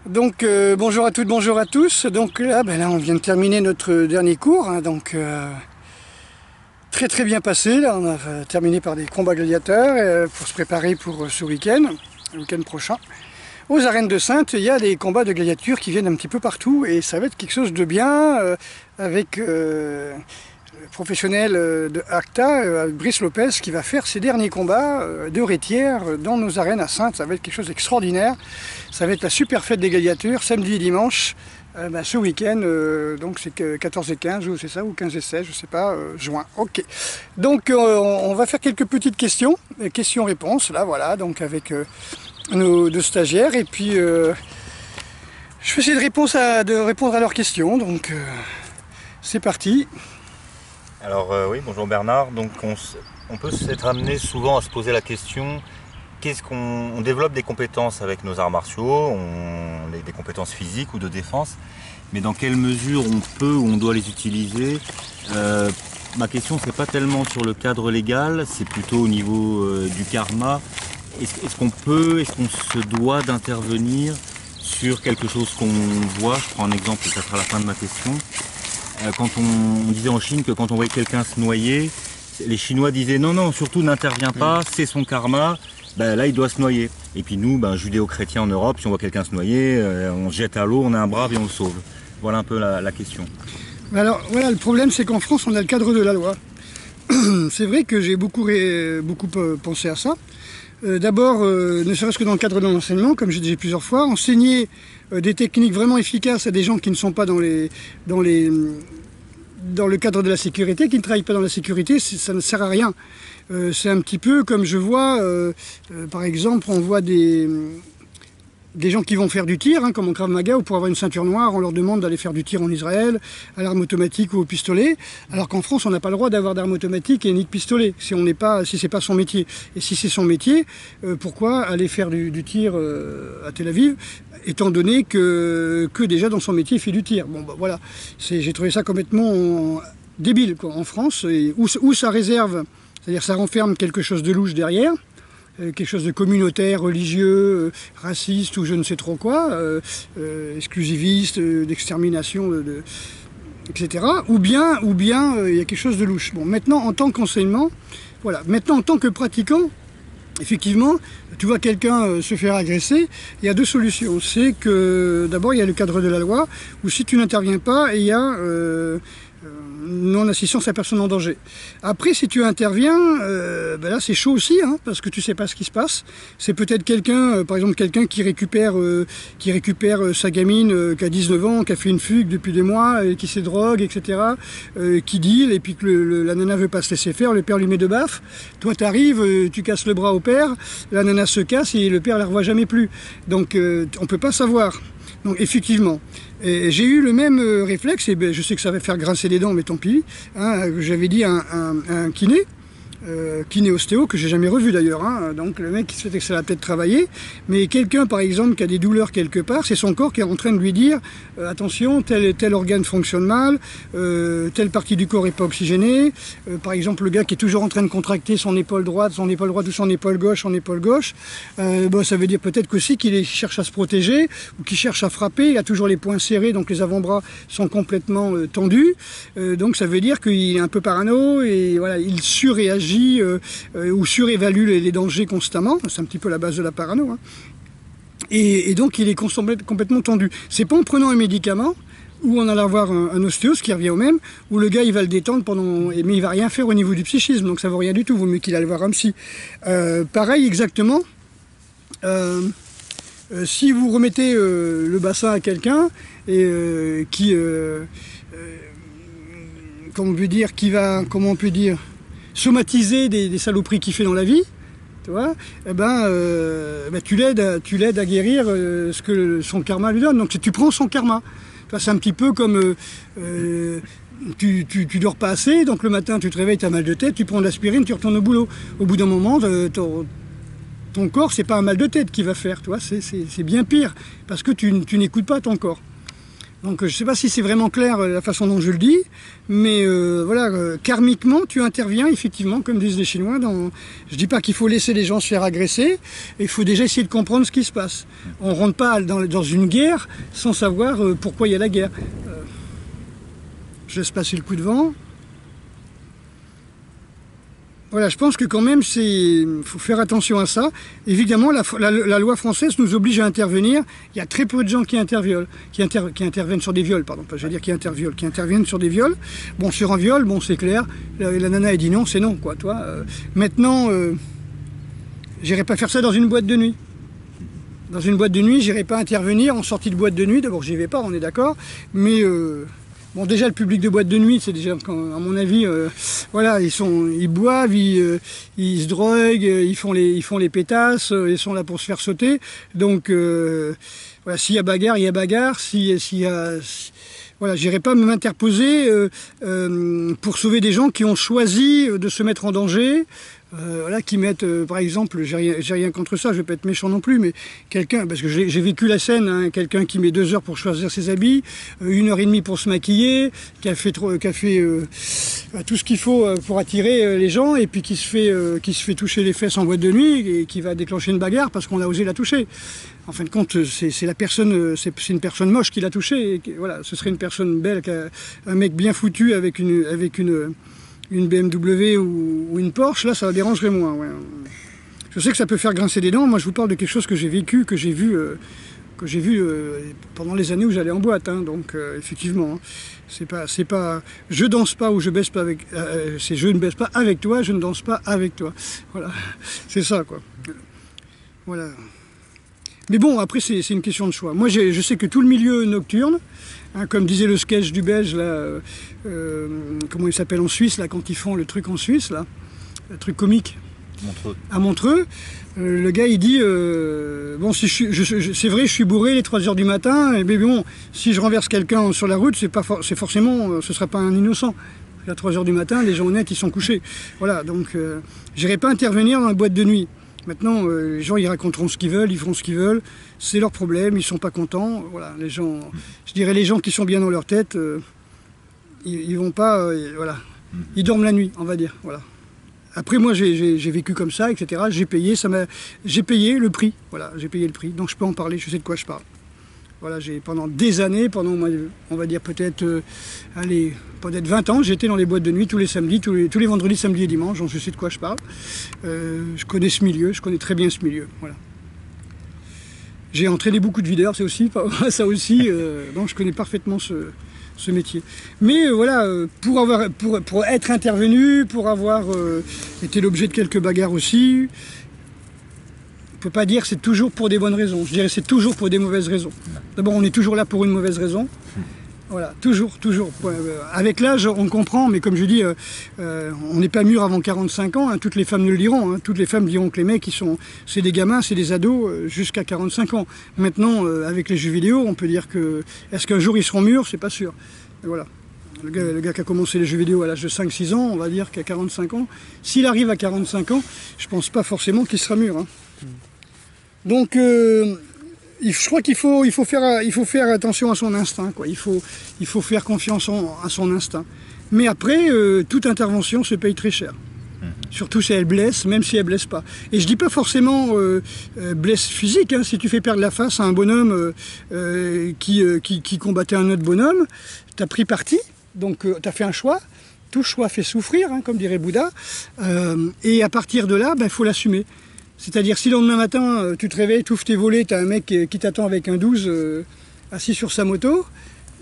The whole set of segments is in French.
Donc bonjour à toutes, bonjour à tous. Donc là, là on vient de terminer notre dernier cours, hein, très très bien passé. Là on a terminé par des combats gladiateurs pour se préparer pour ce week-end, le week-end prochain. Aux arènes de Saintes, il y a des combats de gladiatures qui viennent un petit peu partout et ça va être quelque chose de bien avec le professionnel de ACTA, Brice Lopez, qui va faire ses derniers combats de rétière dans nos arènes à Saintes. Ça va être quelque chose d'extraordinaire. Ça va être la super fête des gladiateurs, samedi et dimanche, ce week-end, donc c'est 14 et 15, ou c'est ça, ou 15 et 16, je sais pas, juin. Ok. Donc on va faire quelques petites questions-réponses, là voilà, donc avec nos deux stagiaires, et puis je vais essayer de répondre à leurs questions, donc c'est parti. Alors oui, bonjour Bernard. Donc on peut s'être amené souvent à se poser la question, on développe des compétences avec nos arts martiaux, des compétences physiques ou de défense, mais dans quelle mesure on peut ou on doit les utiliser? Ma question, c'est pas tellement sur le cadre légal, c'est plutôt au niveau du karma. Est-ce qu'on se doit d'intervenir sur quelque chose qu'on voit? Je prends un exemple, ça sera la fin de ma question. Quand on disait en Chine que quand on voyait quelqu'un se noyer, les Chinois disaient non, surtout n'interviens pas, c'est son karma, là il doit se noyer. Et puis nous, judéo-chrétiens en Europe, si on voit quelqu'un se noyer, on se jette à l'eau, on est un brave et on le sauve. Voilà un peu la question. Alors voilà, le problème c'est qu'en France on a le cadre de la loi. C'est vrai que j'ai beaucoup pensé à ça. D'abord, ne serait-ce que dans le cadre de l'enseignement, comme j'ai dit plusieurs fois, enseigner des techniques vraiment efficaces à des gens qui ne sont pas dans le cadre de la sécurité, qui ne travaillent pas dans la sécurité, ça ne sert à rien. C'est un petit peu comme je vois, par exemple, on voit des gens qui vont faire du tir, comme en Krav Maga, ou pour avoir une ceinture noire, on leur demande d'aller faire du tir en Israël, à l'arme automatique ou au pistolet, alors qu'en France, on n'a pas le droit d'avoir d'arme automatique et ni de pistolet, si c'est pas son métier. Et si c'est son métier, pourquoi aller faire du tir à Tel Aviv, étant donné que déjà dans son métier, il fait du tir. Bon, voilà, j'ai trouvé ça complètement débile, quoi, en France, où ça réserve, c'est-à-dire ça renferme quelque chose de louche derrière, quelque chose de communautaire, religieux, raciste ou je ne sais trop quoi, exclusiviste, d'extermination, etc. Ou bien il y a quelque chose de louche. Bon, maintenant en tant qu'enseignement, voilà. Maintenant en tant que pratiquant, effectivement, tu vois quelqu'un se faire agresser, il y a deux solutions. C'est que d'abord il y a le cadre de la loi, où si tu n'interviens pas, il y a non-assistance à personne en danger. Après, si tu interviens, là c'est chaud aussi, parce que tu sais pas ce qui se passe. C'est peut-être quelqu'un, par exemple quelqu'un qui récupère sa gamine qui a 19 ans, qui a fait une fugue depuis des mois, et qui se drogue, etc., qui deal, et puis que la nana veut pas se laisser faire, le père lui met deux baffes. Toi t'arrives, tu casses le bras au père, la nana se casse et le père la revoit jamais plus. Donc on peut pas savoir. Donc effectivement, j'ai eu le même réflexe, et je sais que ça va faire grincer les dents, mais tant pis. J'avais dit à un kiné ostéo, que j'ai jamais revu d'ailleurs, donc le mec qui se fait que ça va peut-être travailler, mais quelqu'un par exemple qui a des douleurs quelque part, c'est son corps qui est en train de lui dire attention, tel organe fonctionne mal, telle partie du corps n'est pas oxygénée, par exemple le gars qui est toujours en train de contracter son épaule droite ou son épaule gauche, ça veut dire peut-être qu'aussi qu'il cherche à se protéger ou qu'il cherche à frapper, il a toujours les poings serrés, donc les avant-bras sont complètement tendus, donc ça veut dire qu'il est un peu parano et voilà, il surréagit ou surévalue les dangers constamment. C'est un petit peu la base de la parano. Et donc il est complètement tendu. C'est pas en prenant un médicament ou en allant voir un ostéo, ce qui revient au même, où le gars il va le détendre mais il va rien faire au niveau du psychisme, donc ça vaut rien du tout, vaut mieux qu'il aille voir un psy. Pareil exactement, si vous remettez le bassin à quelqu'un et comment on peut dire, somatiser des saloperies qu'il fait dans la vie, tu vois, tu l'aides à guérir ce que son karma lui donne. Donc tu prends son karma. C'est un petit peu comme tu dors pas assez, donc le matin tu te réveilles, tu as mal de tête, tu prends de l'aspirine, tu retournes au boulot. Au bout d'un moment, ton corps, c'est pas un mal de tête qu'il va faire, tu vois, c'est bien pire, parce que tu n'écoutes pas ton corps. Donc je ne sais pas si c'est vraiment clair la façon dont je le dis, mais voilà, karmiquement tu interviens effectivement, comme disent les Chinois, je dis pas qu'il faut laisser les gens se faire agresser, il faut déjà essayer de comprendre ce qui se passe. On ne rentre pas dans une guerre sans savoir pourquoi il y a la guerre. Je laisse passer le coup de vent. Voilà, je pense que quand même, faut faire attention à ça. Évidemment, la loi française nous oblige à intervenir. Il y a très peu de gens qui interviennent sur des viols, pardon. Enfin, je veux dire qui interviennent sur des viols. Bon, sur un viol, bon, c'est clair. La nana a dit non, c'est non, quoi, toi. Maintenant, j'irai pas faire ça dans une boîte de nuit. Dans une boîte de nuit, j'irai pas intervenir en sortie de boîte de nuit. D'abord, j'y vais pas, on est d'accord. Mais bon, déjà, le public de boîte de nuit, c'est déjà, à mon avis, voilà, ils boivent, ils se droguent, ils font les pétasses, ils sont là pour se faire sauter. Donc, voilà, s'il y a bagarre, il y a bagarre. Voilà, j'irai pas m'interposer pour sauver des gens qui ont choisi de se mettre en danger. Voilà, qui mettent, par exemple, j'ai rien contre ça, je vais pas être méchant non plus, mais quelqu'un, parce que j'ai vécu la scène, hein, quelqu'un qui met 2 heures pour choisir ses habits, 1h30 pour se maquiller, qui a fait tout ce qu'il faut pour attirer les gens, et puis qui se fait toucher les fesses en boîte de nuit, et qui va déclencher une bagarre parce qu'on a osé la toucher. En fin de compte, c'est une personne moche qui l'a touché, et voilà, ce serait une personne belle, un mec bien foutu avec une BMW ou une Porsche, là ça la dérangerait moins. Ouais. Je sais que ça peut faire grincer des dents. Moi je vous parle de quelque chose que j'ai vécu, que j'ai vu pendant les années où j'allais en boîte. Hein. Donc effectivement, hein, c'est pas je danse pas ou je baisse pas avec. C'est je ne baisse pas avec toi, je ne danse pas avec toi. Voilà, c'est ça quoi. Voilà. Mais bon, après c'est une question de choix. Moi je sais que tout le milieu nocturne, hein, comme disait le sketch du Belge, là, comment il s'appelle en Suisse, là, quand ils font le truc en Suisse, là, le truc comique. Montreux. À Montreux, le gars il dit, bon, si c'est vrai, je suis bourré les 3 h du matin, mais bon, si je renverse quelqu'un sur la route, c'est forcément, ce sera pas un innocent. À 3 h du matin, les gens honnêtes, ils sont couchés. Voilà, donc j'irai pas intervenir dans la boîte de nuit. Maintenant, les gens, ils raconteront ce qu'ils veulent, ils feront ce qu'ils veulent, c'est leur problème, ils sont pas contents. Voilà, les gens, je dirais les gens qui sont bien dans leur tête, ils vont pas, voilà, ils dorment la nuit, on va dire, voilà. Après, moi, j'ai vécu comme ça, etc. J'ai payé le prix, voilà, j'ai payé le prix, donc je peux en parler, je sais de quoi je parle. Voilà, pendant des années, on va dire peut-être 20 ans, j'étais dans les boîtes de nuit tous les samedis, tous les vendredis, samedis et dimanches, donc je sais de quoi je parle. Je connais ce milieu, je connais très bien ce milieu, voilà. J'ai entraîné beaucoup de videurs, c'est aussi, ça aussi, donc je connais parfaitement ce métier. Mais voilà, pour être intervenu, pour avoir été l'objet de quelques bagarres aussi, on ne peut pas dire que c'est toujours pour des bonnes raisons. Je dirais que c'est toujours pour des mauvaises raisons. D'abord, on est toujours là pour une mauvaise raison. Voilà, toujours. Avec l'âge, on comprend, mais comme je dis, on n'est pas mûr avant 45 ans. Hein, toutes les femmes nous le diront. Hein, toutes les femmes diront que les mecs, c'est des gamins, c'est des ados jusqu'à 45 ans. Maintenant, avec les jeux vidéo, on peut dire que est-ce qu'un jour ils seront mûrs? C'est pas sûr. Et voilà. Le gars qui a commencé les jeux vidéo à l'âge de 5-6 ans, on va dire qu'à 45 ans, s'il arrive à 45 ans, je pense pas forcément qu'il sera mûr. Hein. Donc, je crois qu'il faut faire attention à son instinct, quoi. Il faut faire confiance à son instinct. Mais après, toute intervention se paye très cher. Surtout si elle blesse, même si elle blesse pas. Et je dis pas forcément blesse physique. Hein. Si tu fais perdre la face à un bonhomme qui combattait un autre bonhomme, tu as pris parti, donc tu as fait un choix. Tout choix fait souffrir, hein, comme dirait Bouddha. Et à partir de là, il faut l'assumer. C'est-à-dire, si le lendemain matin, tu te réveilles, tu ouvres tes volets, tu as un mec qui t'attend avec un 12 assis sur sa moto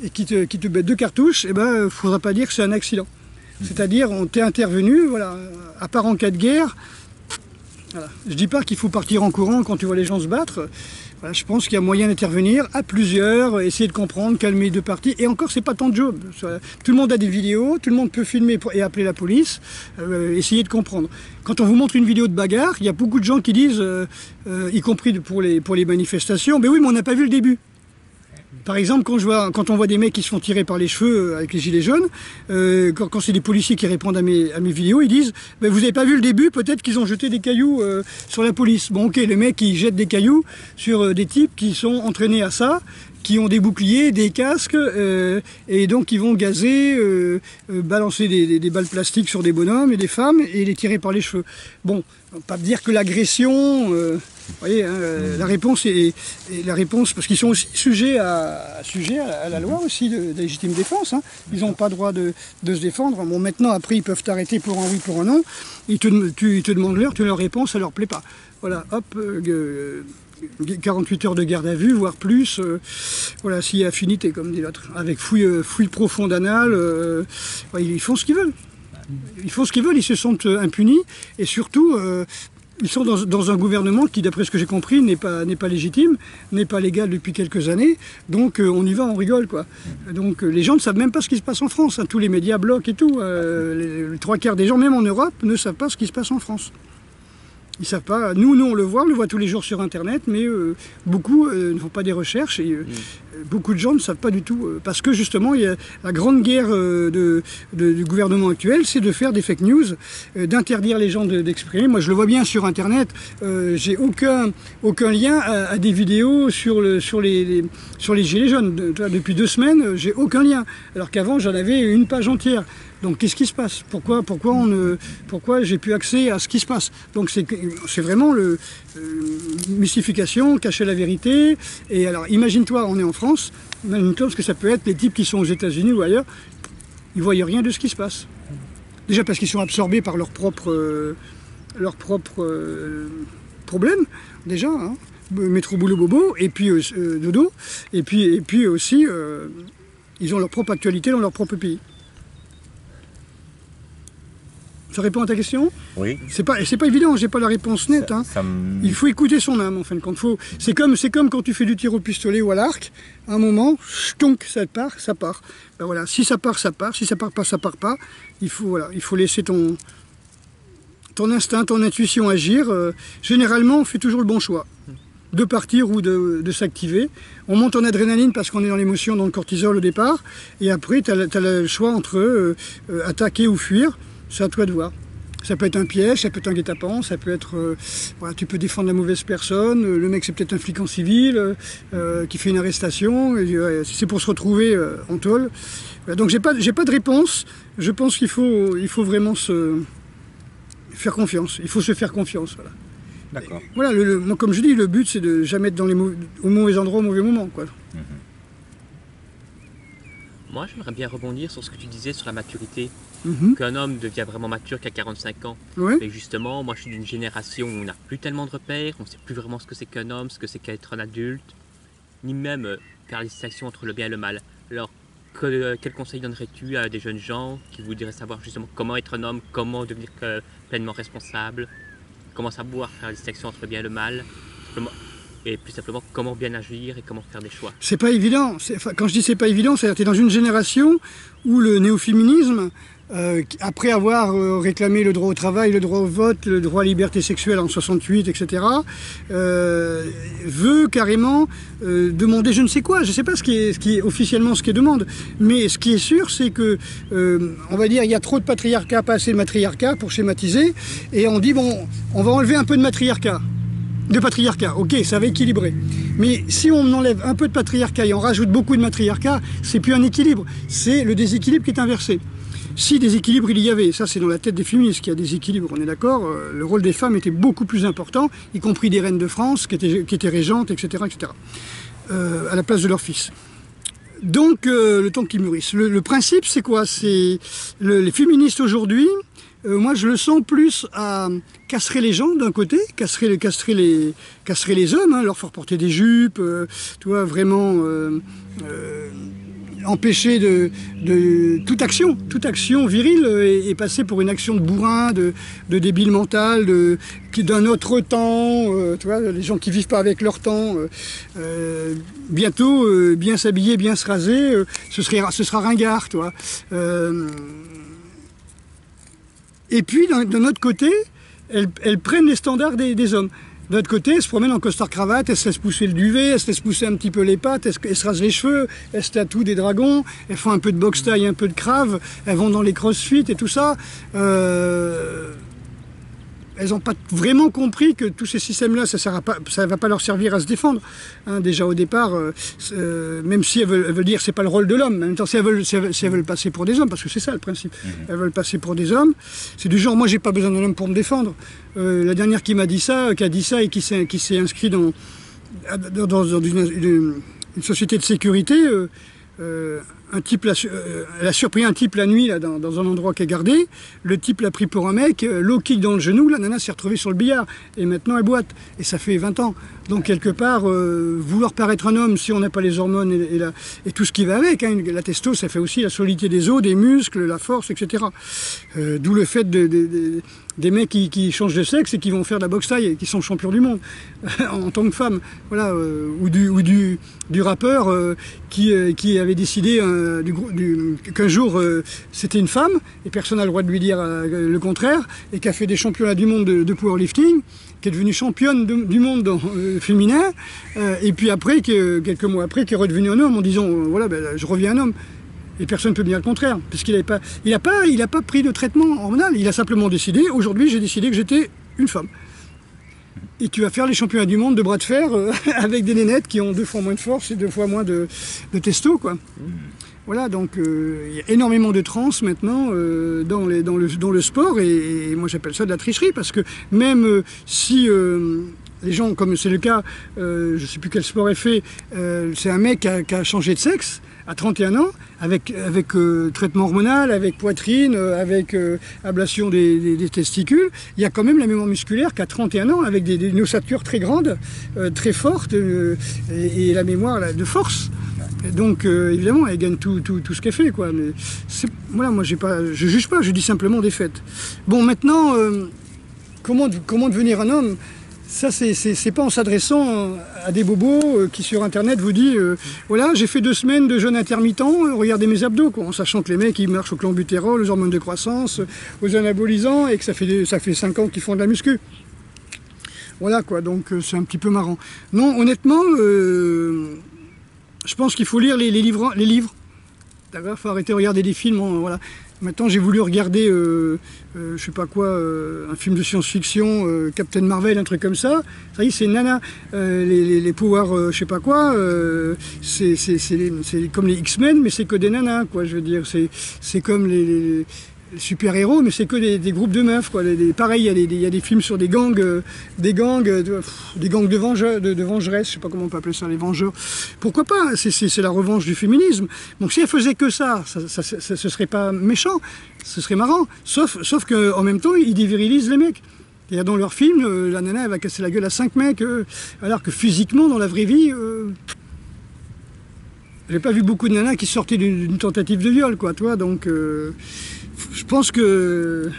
et qui te met 2 cartouches, il ne faudra pas dire que c'est un accident. C'est-à-dire, on t'est intervenu, voilà, à part en cas de guerre. Voilà. Je ne dis pas qu'il faut partir en courant quand tu vois les gens se battre. Voilà, je pense qu'il y a moyen d'intervenir à plusieurs, essayer de comprendre, calmer les deux parties. Et encore, c'est pas ton job. Tout le monde a des vidéos, tout le monde peut filmer et appeler la police, essayer de comprendre. Quand on vous montre une vidéo de bagarre, il y a beaucoup de gens qui disent, y compris pour les manifestations, mais oui, mais on n'a pas vu le début. Par exemple, quand on voit des mecs qui se font tirer par les cheveux avec les gilets jaunes, quand c'est des policiers qui répondent à mes vidéos, ils disent « Vous n'avez pas vu le début, peut-être qu'ils ont jeté des cailloux sur la police. » Bon ok, les mecs ils jettent des cailloux sur des types qui sont entraînés à ça, qui ont des boucliers, des casques, et donc ils vont gazer, balancer des balles plastiques sur des bonhommes et des femmes et les tirer par les cheveux. Bon, pas dire que l'agression, vous voyez, hein, la réponse parce qu'ils sont aussi sujets à la loi aussi de légitime défense. Hein. Ils n'ont pas droit de se défendre. Bon, maintenant, après, ils peuvent t'arrêter pour un oui, pour un non. Tu te demandes l'heure, tu leur réponds, ça leur plaît pas. Voilà, hop. 48 heures de garde à vue, voire plus, voilà, s'il y a affinité, comme dit l'autre. Avec fouille profonde anale, ils font ce qu'ils veulent. Ils font ce qu'ils veulent, ils se sentent impunis, et surtout, ils sont dans un gouvernement qui, d'après ce que j'ai compris, n'est pas légitime, n'est pas légal depuis quelques années, donc on y va, on rigole, quoi. Donc les gens ne savent même pas ce qui se passe en France, hein. Tous les médias bloquent et tout, les 3/4 des gens, même en Europe, ne savent pas ce qui se passe en France. Ils savent pas. Nous on le voit tous les jours sur Internet, mais beaucoup ne font pas des recherches et beaucoup de gens ne savent pas du tout. Parce que justement, il y a la grande guerre du gouvernement actuel, c'est de faire des fake news, d'interdire les gens d'exprimer. Moi, je le vois bien sur Internet. J'ai aucun lien à des vidéos sur les gilets jaunes. Depuis 2 semaines, j'ai aucun lien. Alors qu'avant, j'en avais une page entière. Donc qu'est-ce qui se passe? Pourquoi j'ai plus accès à ce qui se passe? Donc c'est vraiment mystification, cacher la vérité. Et alors imagine-toi, on est en France, imagine-toi ce que ça peut être, les types qui sont aux États-Unis ou ailleurs, ils voient rien de ce qui se passe. Déjà parce qu'ils sont absorbés par leurs propres problèmes, déjà, hein, métro boulot bobo, et puis dodo, et puis aussi ils ont leur propre actualité dans leur propre pays. Ça répond à ta question? Oui. C'est pas évident, j'ai pas la réponse nette. Hein. Il faut écouter son âme en fin de compte. C'est comme quand tu fais du tir au pistolet ou à l'arc, à un moment, chtonk, ça part, ça part. Ben voilà, si ça part, ça part, si ça part pas, ça part pas. Il faut laisser ton instinct, ton intuition agir. Généralement, on fait toujours le bon choix. De partir ou de s'activer. On monte en adrénaline parce qu'on est dans l'émotion, dans le cortisol au départ. Et après, tu as le choix entre attaquer ou fuir. C'est à toi de voir. Ça peut être un piège, ça peut être un guet-apens, ça peut être... voilà, tu peux défendre la mauvaise personne, le mec c'est peut-être un flic en civil qui fait une arrestation, c'est pour se retrouver en tôle. Voilà, donc j'ai pas de réponse, je pense qu'il faut vraiment se faire confiance, il faut se faire confiance. Voilà. D'accord. Voilà, moi, comme je dis, le but c'est de jamais être au mauvais endroit au mauvais moment, quoi. Moi, j'aimerais bien rebondir sur ce que tu disais sur la maturité. Qu'un homme devient vraiment mature qu'à 45 ans. Ouais. Et justement, moi, je suis d'une génération où on n'a plus tellement de repères, on ne sait plus vraiment ce que c'est qu'un homme, ce que c'est qu'être un adulte, ni même faire la distinction entre le bien et le mal. Alors, quel conseil donnerais-tu à des jeunes gens qui voudraient savoir justement comment être un homme, comment devenir pleinement responsable, comment savoir faire la distinction entre le bien et le mal, et plus simplement comment bien agir et comment faire des choix? C'est pas évident. Quand je dis c'est pas évident, c'est-à-dire que tu es dans une génération où le néo-féminisme, après avoir réclamé le droit au travail, le droit au vote, le droit à la liberté sexuelle en 68, etc., veut carrément demander je ne sais quoi. Je ne sais pas ce qui est officiellement ce qu'il demande, mais ce qui est sûr, c'est que, on va dire, il y a trop de patriarcat, pas assez de matriarcat, pour schématiser, et on dit, bon, on va enlever un peu de matriarcat. Ok, ça va équilibrer. Mais si on enlève un peu de patriarcat et on rajoute beaucoup de matriarcat, c'est plus un équilibre, c'est le déséquilibre qui est inversé. Si déséquilibre il y avait, ça c'est dans la tête des féministes qu'il y a déséquilibre, on est d'accord, le rôle des femmes était beaucoup plus important, y compris des reines de France qui étaient régentes, etc., à la place de leurs fils. Donc, le temps qu'ils mûrissent. Le principe, c'est quoi? C'est les féministes aujourd'hui. Moi, je le sens plus à castrer les gens d'un côté, castrer les hommes, hein, leur faire porter des jupes, tu vois, vraiment empêcher toute action virile et passer pour une action de bourrin, de débile mental, d'un autre temps, tu vois, les gens qui vivent pas avec leur temps. Bientôt, bien s'habiller, bien se raser, ce sera ringard, tu vois. Et puis, d'un autre côté, elles prennent les standards des hommes. De l'autre côté, elles se promènent en costard-cravate, elles se laissent pousser le duvet, elles se laissent pousser un petit peu les pattes, elles se rasent les cheveux, elles se tatouent des dragons, elles font un peu de boxe taille, un peu de crave, elles vont dans les crossfit et tout ça. Elles n'ont pas vraiment compris que tous ces systèmes-là, ça ne va pas leur servir à se défendre. Hein, déjà au départ, même si elles veulent dire que ce n'est pas le rôle de l'homme, en même temps, si elles veulent passer pour des hommes, parce que c'est ça le principe, elles veulent passer pour des hommes, c'est du genre, moi j'ai pas besoin d'un homme pour me défendre. La dernière qui a dit ça et qui s'est inscrit dans une société de sécurité, elle a surpris un type la nuit là, dans un endroit qu'elle gardé. Le type l'a pris pour un mec, low kick dans le genou, la nana s'est retrouvée sur le billard. Et maintenant elle boite. Et ça fait 20 ans. Donc quelque part, vouloir paraître un homme si on n'a pas les hormones et tout ce qui va avec. Hein. La testo, ça fait aussi la solidité des os, des muscles, la force, etc. D'où le fait des mecs qui changent de sexe et qui vont faire de la boxe taille et qui sont champions du monde en tant que femmes. Voilà, ou du rappeur qui avait décidé qu'un jour c'était une femme et personne n'a le droit de lui dire le contraire et qui a fait des championnats du monde de powerlifting, qui est devenue championne du monde féminin et puis après, quelques mois après, qui est redevenu un homme en disant voilà, je reviens un homme. Et personne ne peut me dire le contraire, puisqu'il n'a pas pris de traitement hormonal. Il a simplement décidé, aujourd'hui j'ai décidé que j'étais une femme. Et tu vas faire les championnats du monde de bras de fer avec des nénettes qui ont 2 fois moins de force et 2 fois moins de testo, quoi. Voilà, donc il y a énormément de trans maintenant dans le sport, et moi j'appelle ça de la tricherie, parce que même si les gens, comme c'est le cas, je ne sais plus quel sport est fait, c'est un mec qui a changé de sexe à 31 ans, avec traitement hormonal, avec poitrine, avec ablation des testicules, il y a quand même la mémoire musculaire qu'à 31 ans, avec des ossatures très grandes, très fortes, et la mémoire de force. Et donc évidemment, elle gagne tout ce qu'elle fait, quoi. Mais voilà, moi je juge pas, je dis simplement des faits. Bon, maintenant, comment devenir un homme? Ça, c'est pas en s'adressant à des bobos qui sur internet vous dit voilà, j'ai fait 2 semaines de jeûne intermittent, regardez mes abdos, quoi, en sachant que les mecs ils marchent au clenbuterol, aux hormones de croissance, aux anabolisants, et que ça fait 5 ans qu'ils font de la muscu. Voilà, quoi, donc c'est un petit peu marrant. Non, honnêtement, je pense qu'il faut lire les livres. D'accord, il faut arrêter de regarder des films, voilà. Maintenant, j'ai voulu regarder, je sais pas quoi, un film de science-fiction, Captain Marvel, un truc comme ça. Ça y est, c'est nana. Les pouvoirs, je sais pas quoi, c'est comme les X-Men, mais c'est que des nanas, quoi. Je veux dire, c'est comme les super-héros, mais c'est que des groupes de meufs, quoi. Pareil, il y a des films sur des gangs de vengeresses, je sais pas comment on peut appeler ça, les vengeurs. Pourquoi pas? C'est la revanche du féminisme. Donc si elle faisait que ça ce serait pas méchant, ce serait marrant. Sauf qu'en même temps, ils dévirilisent les mecs. C'est-à-dire dans leur film, la nana elle va casser la gueule à 5 mecs, alors que physiquement, dans la vraie vie, j'ai pas vu beaucoup de nanas qui sortaient d'une tentative de viol, quoi, toi, donc je pense que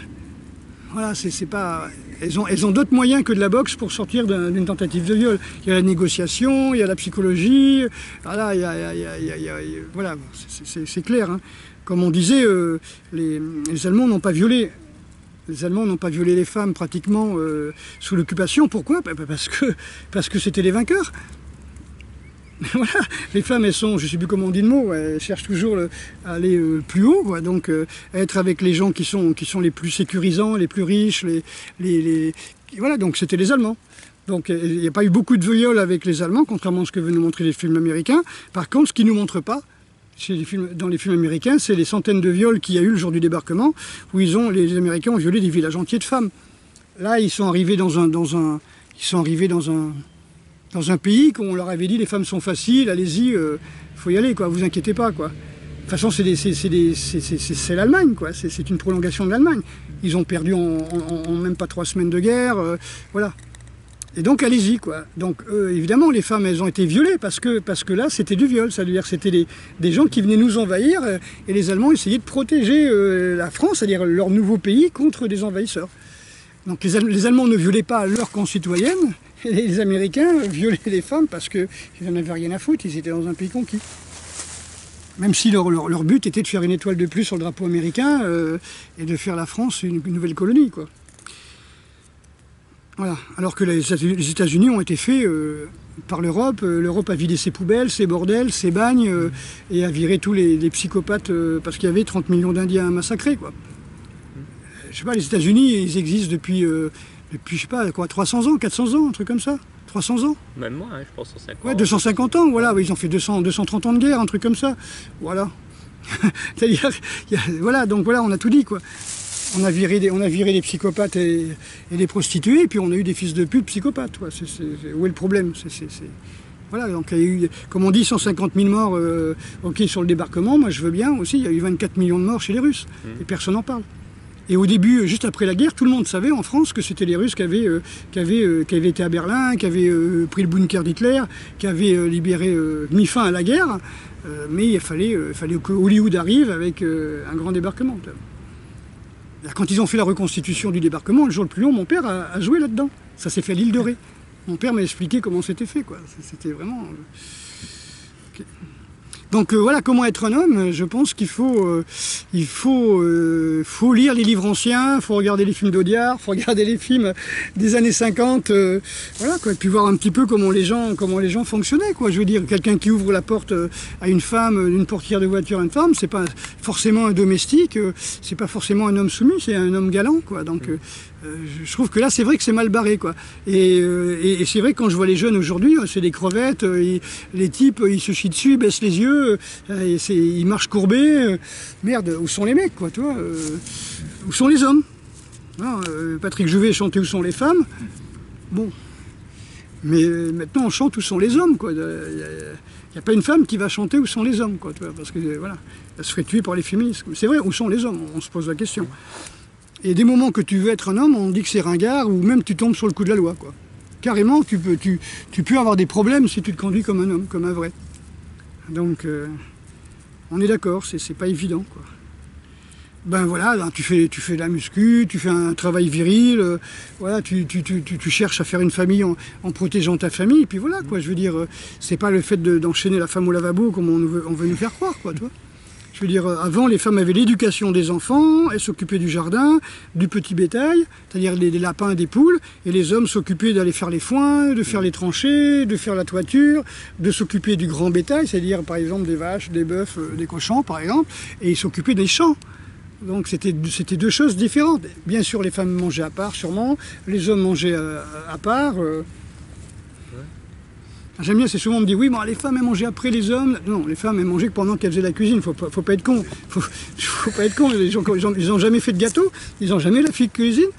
voilà, c'est pas. Elles ont d'autres moyens que de la boxe pour sortir d'une tentative de viol. Il y a la négociation, il y a la psychologie, voilà, voilà, c'est clair. Hein. Comme on disait, les Allemands n'ont pas violé. Les Allemands n'ont pas violé les femmes pratiquement sous l'occupation. Pourquoi? Parce que c'était les vainqueurs. Voilà, les femmes, elles sont, je ne sais plus comment on dit le mot, elles cherchent toujours à aller plus haut, quoi. Donc être avec les gens qui sont les plus sécurisants, les plus riches, voilà, donc c'était les Allemands. Donc il n'y a pas eu beaucoup de viols avec les Allemands, contrairement à ce que veulent nous montrer les films américains. Par contre, ce qu'ils ne nous montrent pas, dans les films américains, c'est les centaines de viols qu'il y a eu le jour du débarquement, où les Américains ont violé des villages entiers de femmes. Là, ils sont arrivés dans un pays qu'on leur avait dit les femmes sont faciles, allez-y, faut y aller, quoi, vous inquiétez pas, quoi. De toute façon, c'est l'Allemagne, quoi, c'est une prolongation de l'Allemagne. Ils ont perdu en même pas 3 semaines de guerre, voilà. Et donc allez-y, quoi. Donc évidemment, les femmes, elles ont été violées parce que là, c'était du viol, ça veut dire que c'était des gens qui venaient nous envahir et les Allemands essayaient de protéger la France, c'est-à-dire leur nouveau pays, contre des envahisseurs. Donc les Allemands ne violaient pas leurs concitoyennes, et les Américains violaient les femmes parce qu'ils n'en avaient rien à foutre, ils étaient dans un pays conquis. Même si leur but était de faire une étoile de plus sur le drapeau américain et de faire la France une nouvelle colonie, quoi. Voilà. Alors que les États-Unis ont été faits par l'Europe. L'Europe a vidé ses poubelles, ses bordels, ses bagnes, et a viré tous les psychopathes parce qu'il y avait 30 millions d'Indiens massacrés, quoi. Je sais pas, les États-Unis, ils existent depuis, je sais pas, quoi, 300 ans, 400 ans, un truc comme ça. 300 ans. Même moi, hein, je pense 150. Ouais, 250 ans, voilà. Ils ont fait 230 ans de guerre, un truc comme ça. Voilà. C'est-à-dire, voilà, donc voilà, on a tout dit, quoi. On a viré les psychopathes et les prostituées, et puis on a eu des fils de pute psychopathes. Quoi. Où est le problème? Voilà, donc il y a eu, comme on dit, 150 000 morts ok, sur le débarquement. Moi, je veux bien aussi. Il y a eu 24 millions de morts chez les Russes, et personne n'en parle. Et au début, juste après la guerre, tout le monde savait en France que c'était les Russes qui avaient été à Berlin, qui avaient pris le bunker d'Hitler, qui avaient mis fin à la guerre. Mais il fallait que Hollywood arrive avec un grand débarquement. Quand ils ont fait la reconstitution du débarquement, le jour le plus long, mon père a joué là-dedans. Ça s'est fait à l'île de Ré. Mon père m'a expliqué comment c'était fait, quoi. C'était vraiment... Okay. Donc voilà, comment être un homme. Je pense qu'il faut lire les livres anciens, il faut regarder les films d'Audiard, il faut regarder les films des années 50, voilà, quoi, et puis voir un petit peu comment les gens fonctionnaient, quoi. Je veux dire, quelqu'un qui ouvre la porte à une femme, une portière de voiture à une femme, c'est pas forcément un domestique, c'est pas forcément un homme soumis, c'est un homme galant, quoi. Donc je trouve que là, c'est vrai que c'est mal barré, quoi. Et c'est vrai que quand je vois les jeunes aujourd'hui, c'est des crevettes, les types, ils se chient dessus, ils baissent les yeux, ils marchent courbés. Merde, où sont les mecs, quoi, tu vois, où sont les hommes? Non, Patrick Juvet chantait Où sont les femmes? Bon. Mais maintenant, on chante Où sont les hommes, quoi. Il n'y a pas une femme qui va chanter Où sont les hommes, quoi, tu vois, parce que, voilà, elle se ferait tuer par les féministes. C'est vrai, où sont les hommes? On se pose la question. Et des moments que tu veux être un homme, on dit que c'est ringard, ou même tu tombes sur le coup de la loi, quoi. Carrément, tu peux avoir des problèmes si tu te conduis comme un homme, comme un vrai. Donc, on est d'accord, c'est pas évident, quoi. Ben voilà, tu fais de la muscu, tu fais un travail viril, voilà, tu cherches à faire une famille en protégeant ta famille, et puis voilà, quoi. Je veux dire, c'est pas le fait d'enchaîner la femme au lavabo comme on veut nous faire croire, quoi, tu vois. Je veux dire, avant, les femmes avaient l'éducation des enfants, elles s'occupaient du jardin, du petit bétail, c'est-à-dire des lapins, des poules, et les hommes s'occupaient d'aller faire les foins, de faire les tranchées, de faire la toiture, de s'occuper du grand bétail, c'est-à-dire par exemple des vaches, des bœufs, des cochons par exemple, et ils s'occupaient des champs. Donc c'était deux choses différentes. Bien sûr, les femmes mangeaient à part, sûrement, les hommes mangeaient à part. J'aime bien, c'est souvent on me dit oui, bon, les femmes elles mangeaient après les hommes. Non, les femmes elles mangeaient que pendant qu'elles faisaient la cuisine. Faut pas être con. Faut pas être con. Les gens, ils n'ont jamais fait de gâteau, ils n'ont jamais la fille de cuisine.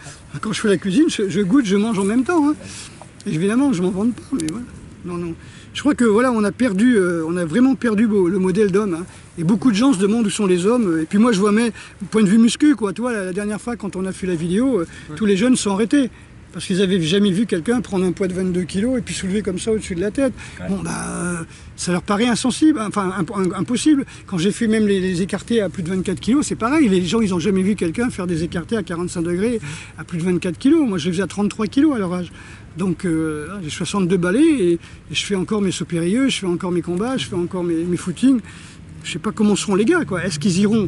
Quand je fais la cuisine, je goûte, je mange en même temps. Hein. Évidemment, je m'en vante pas, mais voilà. Non. Je crois que voilà, on a vraiment perdu le modèle d'homme. Hein. Et beaucoup de gens se demandent où sont les hommes. Et puis moi, je vois mes point de vue muscu, quoi. Tu vois, la dernière fois, quand on a fait la vidéo, tous les jeunes sont arrêtés. Parce qu'ils n'avaient jamais vu quelqu'un prendre un poids de 22 kg et puis soulever comme ça au-dessus de la tête. Ouais. Bon, ça leur paraît insensible, enfin impossible. Quand j'ai fait même les écartés à plus de 24 kg, c'est pareil. Les gens, ils n'ont jamais vu quelqu'un faire des écartés à 45 degrés à plus de 24 kg. Moi, je les faisais à 33 kg à leur âge. Donc, j'ai 62 balais et je fais encore mes sauts périlleux, je fais encore mes combats, je fais encore mes footings. Je ne sais pas comment seront les gars, quoi. Est-ce qu'ils iront?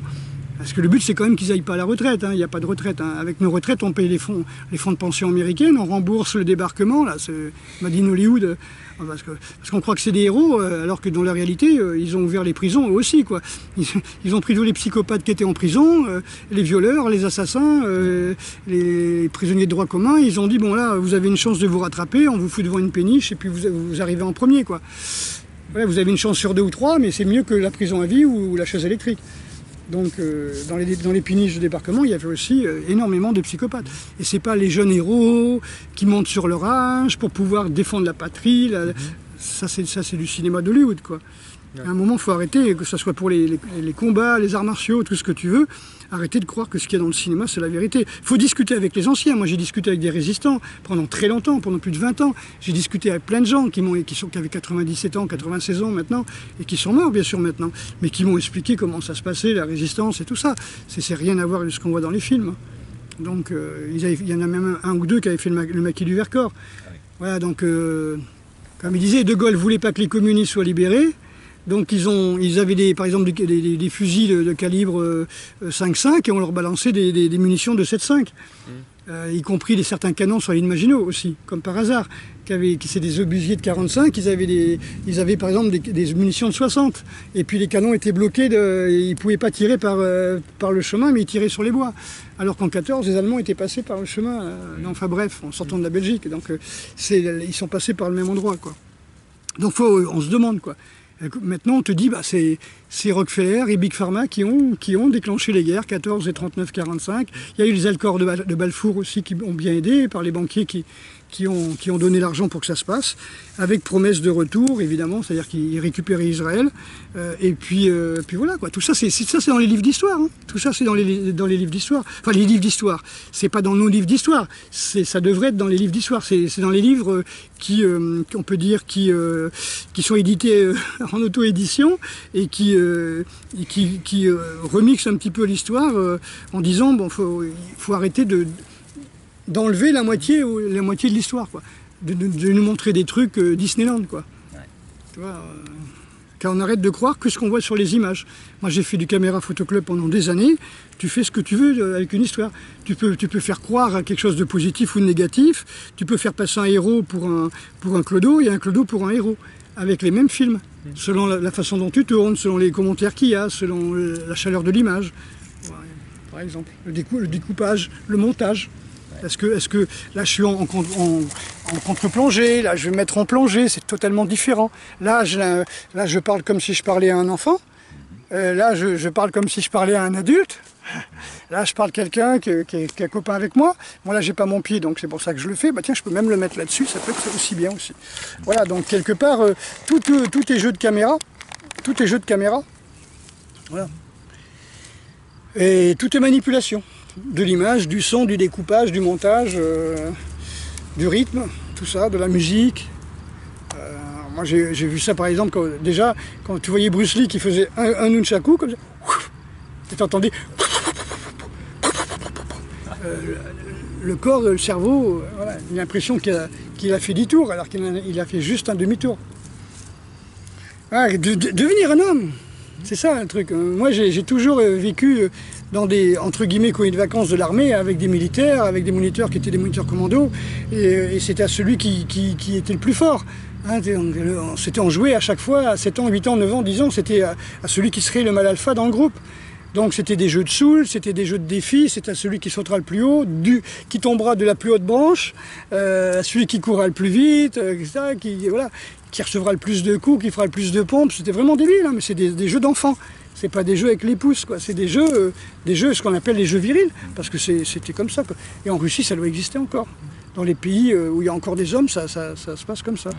Parce que le but, c'est quand même qu'ils n'aillent pas à la retraite. Hein. Il n'y a pas de retraite. Hein. Avec nos retraites, on paye les fonds de pension américaines, on rembourse le débarquement. Là, c'est Made in Hollywood. Parce qu'on croit que c'est des héros, alors que dans la réalité, ils ont ouvert les prisons eux aussi, quoi. Ils ont pris tous les psychopathes qui étaient en prison, les violeurs, les assassins, les prisonniers de droit commun. Ils ont dit, bon là, vous avez une chance de vous rattraper, on vous fout devant une péniche et puis vous arrivez en premier, quoi. Voilà, vous avez une chance sur 2 ou 3, mais c'est mieux que la prison à vie ou la chaise électrique. Donc dans les péniches de débarquement, il y avait aussi énormément de psychopathes. Et c'est pas les jeunes héros qui montent sur leur âge pour pouvoir défendre la patrie. Ça c'est du cinéma d'Hollywood, quoi. À un moment, il faut arrêter, que ce soit pour les combats, les arts martiaux, tout ce que tu veux, arrêter de croire que ce qu'il y a dans le cinéma, c'est la vérité. Il faut discuter avec les anciens. Moi, j'ai discuté avec des résistants pendant très longtemps, pendant plus de 20 ans. J'ai discuté avec plein de gens qui avaient 97 ans, 96 ans maintenant, et qui sont morts, bien sûr, maintenant, mais qui m'ont expliqué comment ça se passait, la résistance et tout ça. C'est rien à voir avec ce qu'on voit dans les films. Donc, il y en a même un ou deux qui avaient fait le maquis du Vercors. Voilà, donc, comme il disait, De Gaulle ne voulait pas que les communistes soient libérés. Donc ils avaient par exemple des fusils de calibre 5,5 et on leur balançait des munitions de 7,5. y compris certains canons sur l'île Maginot aussi, comme par hasard, qui c'est des obusiers de 45, ils avaient par exemple des munitions de 60, et puis les canons étaient bloqués, ils ne pouvaient pas tirer par le chemin, mais ils tiraient sur les bois. Alors qu'en 14, les Allemands étaient passés par le chemin, enfin bref, en sortant de la Belgique, donc ils sont passés par le même endroit, quoi. Donc on se demande, quoi. Maintenant, on te dit, c'est Rockefeller et Big Pharma qui ont déclenché les guerres, 14 et 39-45. Il y a eu les accords de Balfour aussi qui ont bien aidé, par les banquiers qui ont donné l'argent pour que ça se passe, avec promesse de retour, évidemment, c'est-à-dire qu'ils récupéraient Israël. Et puis voilà, quoi. Tout ça, c'est dans les livres d'histoire. Hein. Tout ça, c'est dans les livres d'histoire. Enfin, les livres d'histoire. C'est pas dans nos livres d'histoire. Ça devrait être dans les livres d'histoire. C'est dans les livres on peut dire, qui sont édités en auto-édition et qui remixent un petit peu l'histoire en disant, bon, il faut arrêter d'enlever la moitié de l'histoire, quoi. De nous montrer des trucs Disneyland, quoi. Ouais. Tu vois, car on arrête de croire que ce qu'on voit sur les images. Moi, j'ai fait du caméra photoclub pendant des années. Tu fais ce que tu veux avec une histoire. Tu peux faire croire à quelque chose de positif ou de négatif. Tu peux faire passer un héros pour un clodo et un clodo pour un héros, avec les mêmes films, selon la façon dont tu tournes, selon les commentaires qu'il y a, selon la chaleur de l'image, ouais, par exemple, le découpage, le montage. Est-ce que là je suis en contre-plongée, là je vais me mettre en plongée, c'est totalement différent. Là je parle comme si je parlais à un enfant, là je parle comme si je parlais à un adulte, là je parle à quelqu'un qui est copain avec moi. Bon, là j'ai pas mon pied, donc c'est pour ça que je le fais. Bah tiens, je peux même le mettre là-dessus, ça peut être aussi bien aussi. Voilà, donc quelque part, tout est jeu de caméra, voilà. Et tout est manipulation. De l'image, du son, du découpage, du montage, du rythme, tout ça, de la musique. Moi j'ai vu ça par exemple, quand tu voyais Bruce Lee qui faisait un nunchaku, comme ça, tu entendais le corps, le cerveau, voilà, l'impression qu'il a fait 10 tours alors qu'il a fait juste un demi-tour. Devenir un homme, c'est ça le truc. Moi j'ai toujours vécu dans des, entre guillemets, colonies de vacances de l'armée, avec des militaires, avec des moniteurs qui étaient des moniteurs commando, et c'était à celui qui était le plus fort. Hein, on jouait à chaque fois, à 7 ans, 8 ans, 9 ans, 10 ans, c'était à celui qui serait le mâle alpha dans le groupe. Donc c'était des jeux de soul, c'était des jeux de défi, c'était à celui qui sautera le plus haut, qui tombera de la plus haute branche, à celui qui courra le plus vite, etc., qui recevra le plus de coups, qui fera le plus de pompes. C'était vraiment débile, hein, mais c'est des jeux d'enfants. C'est pas des jeux avec les pouces, quoi. C'est des jeux, ce qu'on appelle les jeux virils, parce que c'était comme ça, quoi. Et en Russie, ça doit exister encore. Dans les pays où il y a encore des hommes, ça se passe comme ça.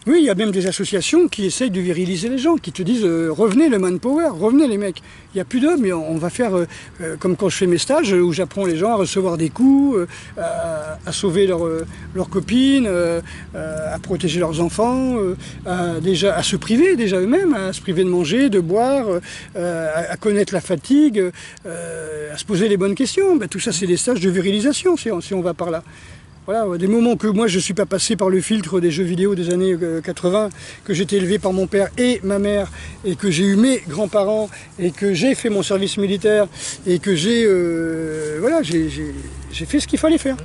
Oui, il y a même des associations qui essayent de viriliser les gens, qui te disent revenez le manpower, revenez les mecs. Il n'y a plus d'hommes, mais on va faire comme quand je fais mes stages où j'apprends les gens à recevoir des coups, à sauver leurs copines, à protéger leurs enfants, à se priver déjà eux-mêmes, à se priver de manger, de boire, à connaître la fatigue, à se poser les bonnes questions. Ben, tout ça, c'est des stages de virilisation si on va par là. Voilà, des moments que moi je ne suis pas passé par le filtre des jeux vidéo des années 80, que j'ai été élevé par mon père et ma mère, et que j'ai eu mes grands-parents, et que j'ai fait mon service militaire, et que j'ai fait ce qu'il fallait faire.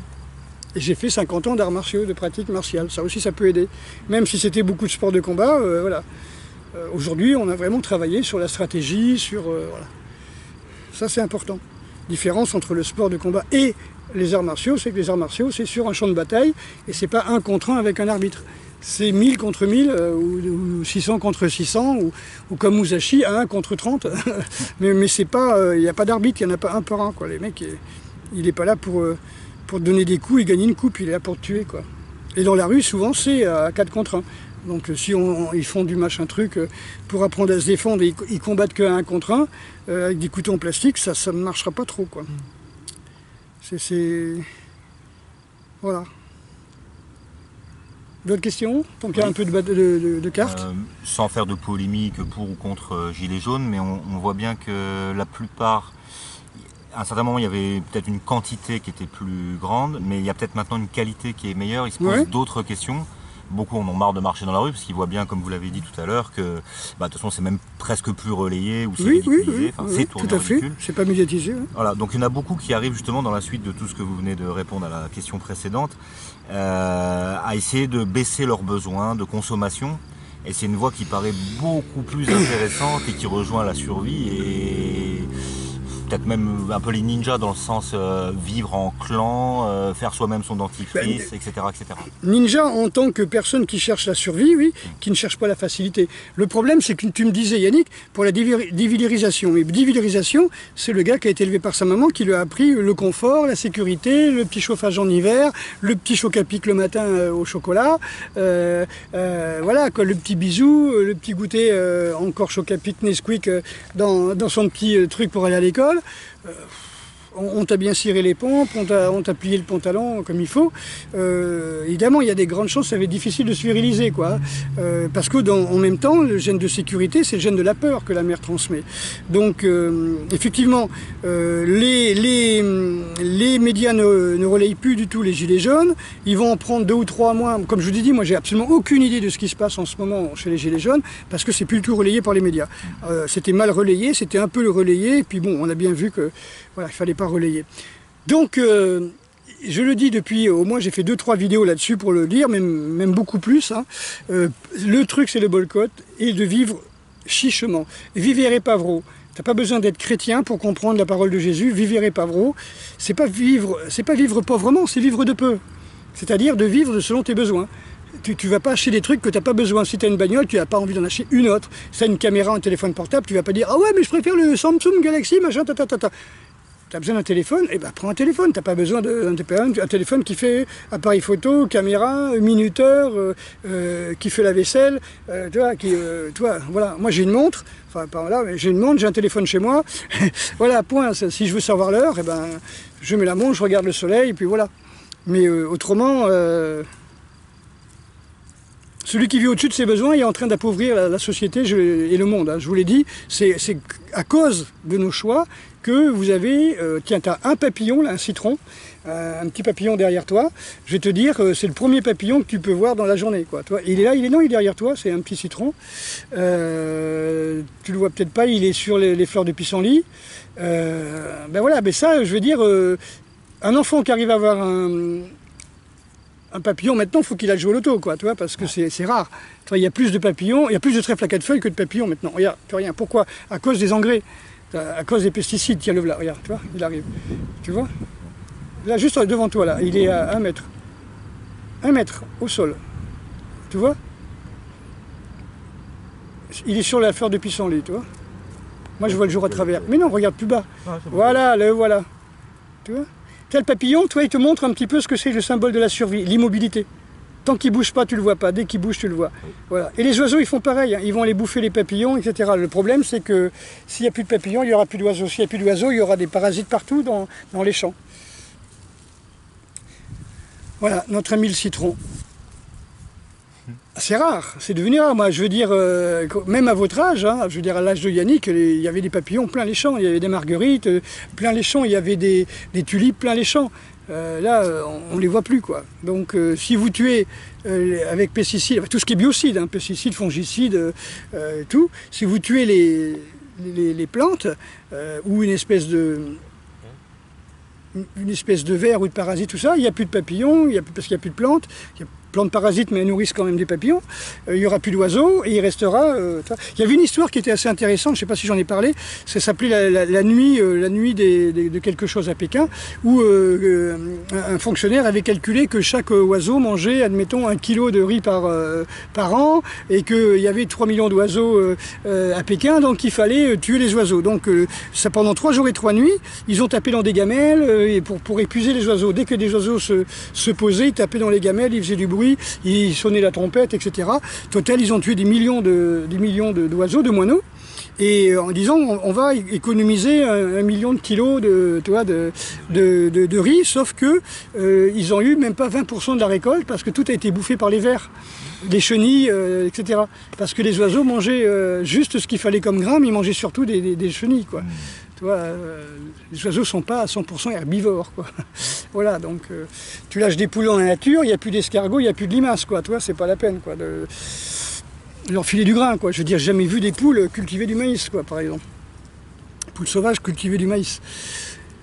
Et j'ai fait 50 ans d'arts martiaux, de pratique martiale, ça aussi ça peut aider. Même si c'était beaucoup de sports de combat, voilà. Aujourd'hui on a vraiment travaillé sur la stratégie, voilà. Ça c'est important. Différence entre le sport de combat et les arts martiaux, c'est que les arts martiaux, c'est sur un champ de bataille, et c'est pas 1 contre 1 avec un arbitre. C'est 1000 contre 1000, ou 600 contre 600, ou comme Musashi, à 1 contre 30. mais c'est pas, il n'y a pas d'arbitre, il n'y en a pas un par un, quoi. Les mecs, il n'est pas là pour donner des coups et gagner une coupe, il est là pour te tuer, quoi. Et dans la rue, souvent, c'est à 4 contre 1. Donc si ils font du machin truc pour apprendre à se défendre, et ils combattent qu'à 1 contre 1, avec des couteaux en plastique, ça ne marchera pas trop, quoi. Voilà. D'autres questions? Tant qu'il y a un peu de cartes. Sans faire de polémique pour ou contre Gilets jaunes, mais on voit bien que la plupart, à un certain moment il y avait peut-être une quantité qui était plus grande, mais il y a peut-être maintenant une qualité qui est meilleure. Ils se posent d'autres questions. beaucoup en ont marre de marcher dans la rue parce qu'ils voient bien, comme vous l'avez dit tout à l'heure, que de toute façon c'est même presque plus relayé ou c'est ridiculisé, c'est tourné tout à en ridicule. fait, c'est pas médiatisé. Hein. Voilà, donc il y en a beaucoup qui arrivent justement dans la suite de tout ce que vous venez de répondre à la question précédente, à essayer de baisser leurs besoins de consommation. Et c'est une voie qui paraît beaucoup plus intéressante et qui rejoint la survie et peut-être même un peu les ninjas dans le sens vivre en clan, faire soi-même son dentifrice, etc., etc. Ninja en tant que personne qui cherche la survie, oui, qui ne cherche pas la facilité. Le problème, c'est que tu me disais, Yannick, pour la dévilirisation. Mais dévilirisation, c'est le gars qui a été élevé par sa maman, qui lui a appris le confort, la sécurité, le petit chauffage en hiver, le petit choc à pic le matin au chocolat, voilà, quoi, le petit bisou, le petit goûter encore choc à pic Nesquik dans son petit truc pour aller à l'école. On t'a bien ciré les pompes, on t'a plié le pantalon comme il faut. Évidemment, il y a des grandes chances, ça va être difficile de se viriliser, quoi. Parce que en même temps, le gène de sécurité, c'est le gène de la peur que la mère transmet. Donc, effectivement, les médias ne relayent plus du tout les gilets jaunes. Ils vont en prendre 2 ou 3 mois. Comme je vous ai dit, moi, j'ai absolument aucune idée de ce qui se passe en ce moment chez les gilets jaunes, parce que c'est plus du tout relayé par les médias. C'était mal relayé, c'était un peu le relayé, et puis bon, on a bien vu que voilà, il fallait pas relayer. Donc, je le dis depuis, au moins j'ai fait 2-3 vidéos là-dessus pour le dire, même beaucoup plus. Hein. Le truc, c'est le boycott et de vivre chichement. Vivere Pavro. T'as pas besoin d'être chrétien pour comprendre la parole de Jésus. Vivere Pavro, c'est pas vivre pauvrement, c'est vivre de peu. C'est-à-dire de vivre selon tes besoins. Tu vas pas acheter des trucs que tu n'as pas besoin. Si tu as une bagnole, tu n'as pas envie d'en acheter une autre. Si tu as une caméra, un téléphone portable, tu vas pas dire « Ah ouais, mais je préfère le Samsung Galaxy, machin, ta. » Tu as besoin d'un téléphone, et ben prends un téléphone. Tu n'as pas besoin d'un téléphone qui fait appareil photo, caméra, minuteur, qui fait la vaisselle. Tu vois, voilà. Moi j'ai une montre, enfin pas là, mais j'ai une montre, j'ai un téléphone chez moi. Voilà, point. Si je veux savoir l'heure, et ben je mets la montre, je regarde le soleil, et puis voilà. Mais autrement... Celui qui vit au-dessus de ses besoins est en train d'appauvrir la société et le monde. Hein. Je vous l'ai dit, c'est à cause de nos choix que vous avez... tiens, tu as un papillon, là, un citron, un petit papillon derrière toi. Je vais te dire, c'est le premier papillon que tu peux voir dans la journée. Quoi. Toi, il est là, il est derrière toi, c'est un petit citron. Tu le vois peut-être pas, il est sur les fleurs de pissenlit. Ben voilà, mais ça, je veux dire, un enfant qui arrive à avoir un papillon, maintenant, il faut qu'il aille jouer au loto, quoi, tu vois, parce que c'est rare. Il y a plus de papillons, il y a plus de trèfles à 4 feuilles que de papillons maintenant. Regarde, tu vois rien. Pourquoi? À cause des engrais, à cause des pesticides. Tiens, le voilà, regarde, tu vois, il arrive. Tu vois? Là, juste devant toi, là, il est à 1 mètre. 1 mètre au sol. Tu vois? Il est sur la fleur de pissenlit, tu vois? Moi, je vois le jour à travers. Mais non, regarde plus bas. Voilà, le voilà. Tu vois? Tel papillon, toi, il te montre un petit peu ce que c'est le symbole de la survie, l'immobilité. Tant qu'il ne bouge pas, tu ne le vois pas. Dès qu'il bouge, tu le vois. Voilà. Et les oiseaux, ils font pareil. Hein. Ils vont aller bouffer les papillons, etc. Le problème, c'est que s'il n'y a plus de papillons, il n'y aura plus d'oiseaux. S'il n'y a plus d'oiseaux, il y aura des parasites partout dans les champs. Voilà, notre ami le citron. C'est rare, c'est devenu rare. Moi, je veux dire, même à votre âge, hein, je veux dire à l'âge de Yannick, il y avait des papillons plein les champs, il y avait des marguerites plein les champs, il y avait des tulipes plein les champs. Là, on ne les voit plus, quoi. Donc, si vous tuez avec pesticides, tout ce qui est biocide, hein, pesticides, fongicides, tout, si vous tuez les plantes ou une espèce de ver ou de parasite, tout ça, il n'y a plus de papillons, parce qu'il n'y a plus de plantes. Il y a plantes parasites, mais elles nourrissent quand même des papillons. Il n'y aura plus d'oiseaux et il restera... il y avait une histoire qui était assez intéressante, je ne sais pas si j'en ai parlé, ça s'appelait la nuit de quelque chose à Pékin, où un fonctionnaire avait calculé que chaque oiseau mangeait, admettons, 1 kilo de riz par an, et qu'il y avait 3 millions d'oiseaux à Pékin, donc il fallait tuer les oiseaux. Donc ça, pendant 3 jours et 3 nuits, ils ont tapé dans des gamelles pour épuiser les oiseaux. Dès que des oiseaux se posaient, ils tapaient dans les gamelles, ils faisaient du bruit, ils sonnaient la trompette, etc. Total, ils ont tué des millions d'oiseaux, de moineaux, et en disant on va économiser 1 million de kilos de riz, sauf que ils ont eu même pas 20% de la récolte parce que tout a été bouffé par les vers, les chenilles, etc. Parce que les oiseaux mangeaient juste ce qu'il fallait comme grain, mais ils mangeaient surtout des chenilles, quoi. Tu vois, les oiseaux ne sont pas à 100% herbivores, quoi. Voilà, donc tu lâches des poules dans la nature, il n'y a plus d'escargots, il n'y a plus de limaces, quoi. Tu vois, c'est pas la peine, quoi, de leur filer du grain, quoi. Je veux dire, j'ai jamais vu des poules cultiver du maïs, quoi, par exemple. Poules sauvages cultiver du maïs.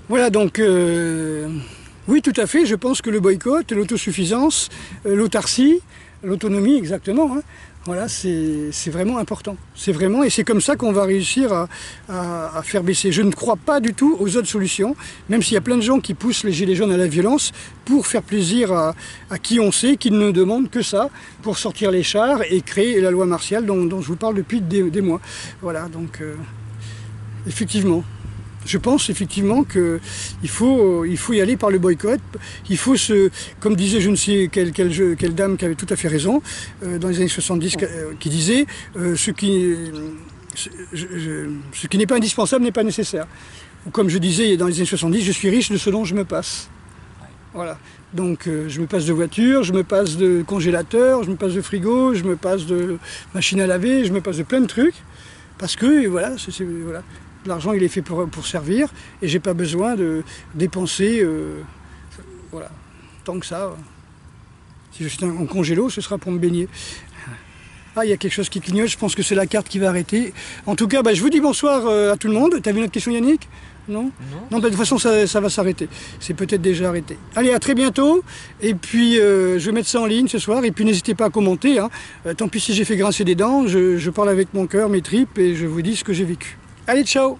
Voilà, donc, oui, tout à fait, je pense que le boycott, l'autosuffisance, l'autarcie, l'autonomie, exactement, hein, voilà, c'est vraiment important. C'est vraiment, et c'est comme ça qu'on va réussir à faire baisser. Je ne crois pas du tout aux autres solutions, même s'il y a plein de gens qui poussent les gilets jaunes à la violence pour faire plaisir à qui on sait qu'ils ne demandent que ça, pour sortir les chars et créer la loi martiale dont je vous parle depuis des mois. Voilà, donc, effectivement. Je pense effectivement qu'il faut y aller par le boycott. Il faut comme disait je ne sais quelle dame qui avait tout à fait raison, dans les années 70, qui disait ce qui n'est pas indispensable n'est pas nécessaire. Ou comme je disais dans les années 70, je suis riche de ce dont je me passe. Voilà. Donc je me passe de voiture, je me passe de congélateur, je me passe de frigo, je me passe de machine à laver, je me passe de plein de trucs. Parce que voilà, voilà. L'argent, il est fait pour servir, et j'ai pas besoin de dépenser, voilà, tant que ça. Si je suis en congélo, ce sera pour me baigner. Ah, il y a quelque chose qui clignote, je pense que c'est la carte qui va arrêter. En tout cas, je vous dis bonsoir à tout le monde. T'as vu notre question, Yannick? Non, de toute façon, ça va s'arrêter. C'est peut-être déjà arrêté. Allez, à très bientôt. Et puis, je vais mettre ça en ligne ce soir. Et puis, n'hésitez pas à commenter, hein. Tant pis si j'ai fait grincer des dents, je parle avec mon cœur, mes tripes, et je vous dis ce que j'ai vécu. Allez, ciao!